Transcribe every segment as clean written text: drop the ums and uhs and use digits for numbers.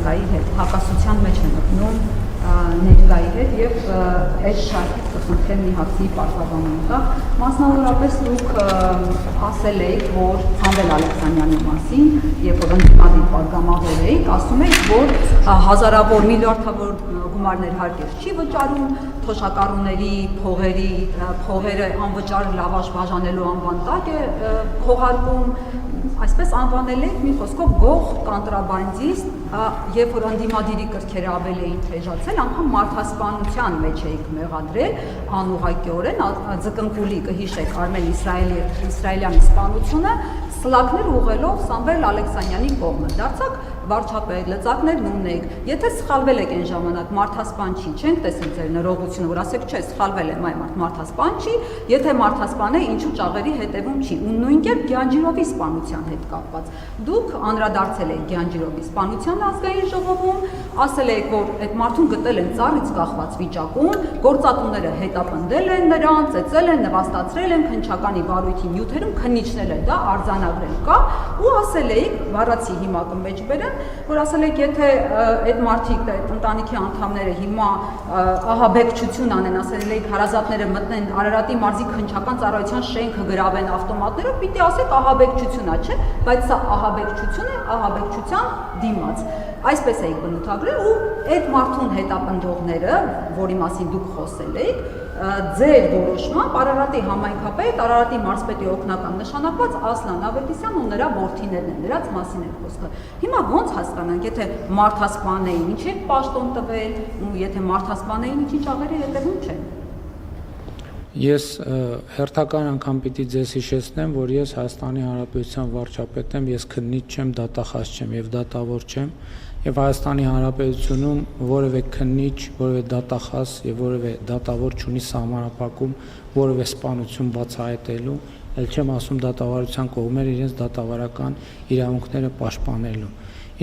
ներկայի հետ, հակասության մեջ է մտնում ներկայի հետ եւ այդ շարքից կխնդրեմ մի հացի պարտավորում կա։ Մասնավորապես դուք ասել եք, որ Սամվել Ալեքսանյանի մասին, երբ որ ընդդիմադիր պատգամավոր էիք, ասում եք, որ հազարավոր միլիարդավոր գումարներ հարկեր չի վճարում, թոշակառուների փողերը անվճար լավաշ բաժանելու անվան տակ է քողարկում, այսպես անվանել եք մի խոսքով գող կանտրաբանդիստ, երբ որ ընդդիմադիրի կրքերը ավելի էին թեժացել, անգամ մարդասպանության մեջ էիք մեղադրել անուղղակիորեն, ձկնկուլի կհիշեք Արմեն Իսրայելյանի սպանությունը, սլաքներ ուղղելով Սամվել Ալեքսանյանի կողմը, դարձաք վարչապետ, լծակներն ունեք, եթե սխալվել եք այն ժամանակ մարդասպան չի, չենք տեսել ձեր նրողությունը, որ ասեք չէ, սխալվել եմ, այ մարդասպան չի, եթե մարդասպան է, ինչու ճաղերի հետևում չի, ու նույն կերպ Գյանջիրովի սպանության հետ կապված։ Դուք անդրադարձել եք Գյանջիրովի սպանության ազգային ժողովում, ասել եք, որ այդ մարդուն գտել են ծառից կախված վիճակում, գործատուները հետապնդել են նրան, ծեծել են, նվաստացրել են, քննչականի վարույթի նյութերում քննիչնել է դա արձանագրել կա, ու ասել էիք, վառացի հիմա կմեջ բերեմ, որ ասել եք, եթե այդ մարդիկ, այդ ընտանիքի անդամները հիմա ահաբեկչություն անեն, ասել եք, հարազատները մտնեն Արարատի մարզի քննչական ծառայության շենքը գրավեն ավտոմատներով, պիտի ասեք ահաբեկչություն է, չէ, բայց սա ահաբեկչություն է, ահաբեկչության դիմաց։ Այսպես էիք բնութագրել ու այդ մարդուն հետապնդողները, որի մասին դուք խոսել եք, ձեր որոշմամբ Արարատի համայնքապետ, Արարատի մարզպետի օգնական նշանակված Ասլան Ավետիսյանն ու նրա որդիներն են, նրանց մասին է խոսքը։ Հիմա ոնց հասկանանք, եթե մարդասպան էին, ինչ եք պաշտոն տվել, ու եթե մարդասպան էին, ինչի ճաղերի հետևում չեն։ Ես հերթական անգամ պիտի ձեզ հիշեցնեմ, որ ես Հայաստանի Հանրապետության վարչապետ եմ, ես քննիչ չեմ, դատախազ չեմ եւ դատավոր չեմ, եւ Հայաստանի Հանրապետությունում որևէ քննիչ, որևէ դատախազ եւ որևէ դատավոր չունի սահմանափակում որևէ սպանություն բացահայտելու, ել չեմ ասում դատավարության կողմերը իրենց դատավարական իրավունքները պաշտպանելու։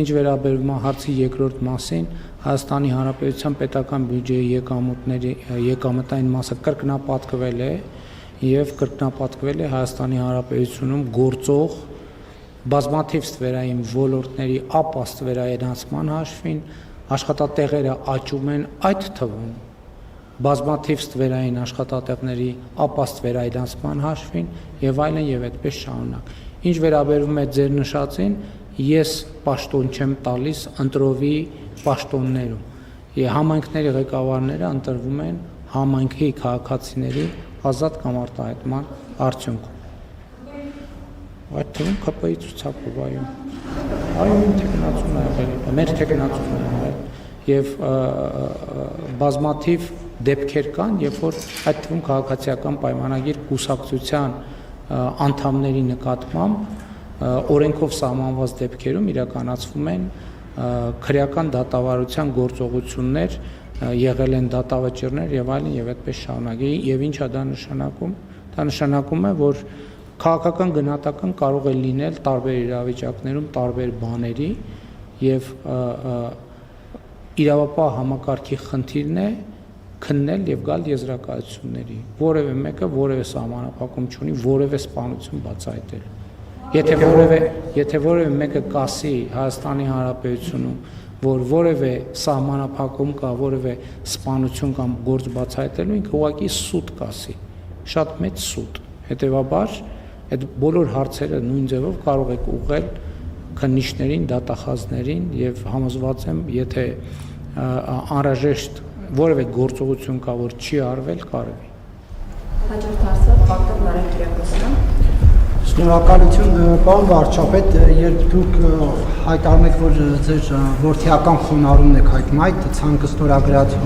Ինչ վերաբերում է հարցի երկրորդ մասին, Հայաստանի Հանրապետության պետական բյուջեի եկամտային մասը կրկնապատկվել է եւ կրկնապատկվել է Հայաստանի Հանրապետությունում գործող բազմաթիվ ստվերային ոլորտների ապա ստվերայնացման հաշվին, աշխատատեղերը աճում են, այդ թվում բազմաթիվ ստվերային աշխատատեղերի ապա ստվերայնացման հաշվին եւ այլն եւ այդպես շարունակ։ Ինչ վերաբերում է ձեր նշածին, ես պաշտոն չեմ տալիս ընտրովի պաշտոններում։ Համայնքների ղեկավարները ընտրվում են համայնքի քաղաքացիների ազատ կամ արտահայտման արդյունքում։ Այդ թվում ԿՊ-ի ցուցակով այո, թեկնածուն է եղել, մեր թեկնածուն է եղել եւ բազմաթիվ դեպքեր կան, երբ որ այդ թվում քաղաքացիական պայմանագիր կուսակցության անդամների նկատմամբ օրենքով սահմանված դեպքերում իրականացվում են քրեական դատավարության գործողություններ, եղել են դատավճիռներ եւ այլն եւ այդպես շարունակ։ Եվ ինչա դա նշանակում։ Դա նշանակում է, որ քաղաքական գնահատական կարող է լինել տարբեր իրավիճակներում տարբեր բաների եւ իրավապահ համակարգի խնդիրն է քննել եւ գալ եզրակացությունների։ Որևէ մեկը որևէ սահմանափակում չունի որևէ սպանություն բացահայտելու։ Եթե որևէ մեկը կասի Հայաստանի Հանրապետությունում, որ որևէ սահմանափակում կա, որևէ սպանություն կամ գործ բացահայտելու, ինքը ուղղակի սուտ կասի, շատ մեծ սուտ։ Հետևաբար այդ բոլոր հարցերը նույն ձևով կարող եք ուղղել քննիչներին, դատախազներին եւ համոզված եմ, եթե անհրաժեշտ որևէ գործողություն կա, որ չի արվել, կարելի։ Հաջորդ հարցը Վակտոր Նարեկ Կիրակոսյան։ Շնորհակալություն, պարոն վարչապետ, երբ դուք հայտարարում եք, որ ձեր որդիական խոնարհումն եք հայտնում, այդ ցանկը ստորագրած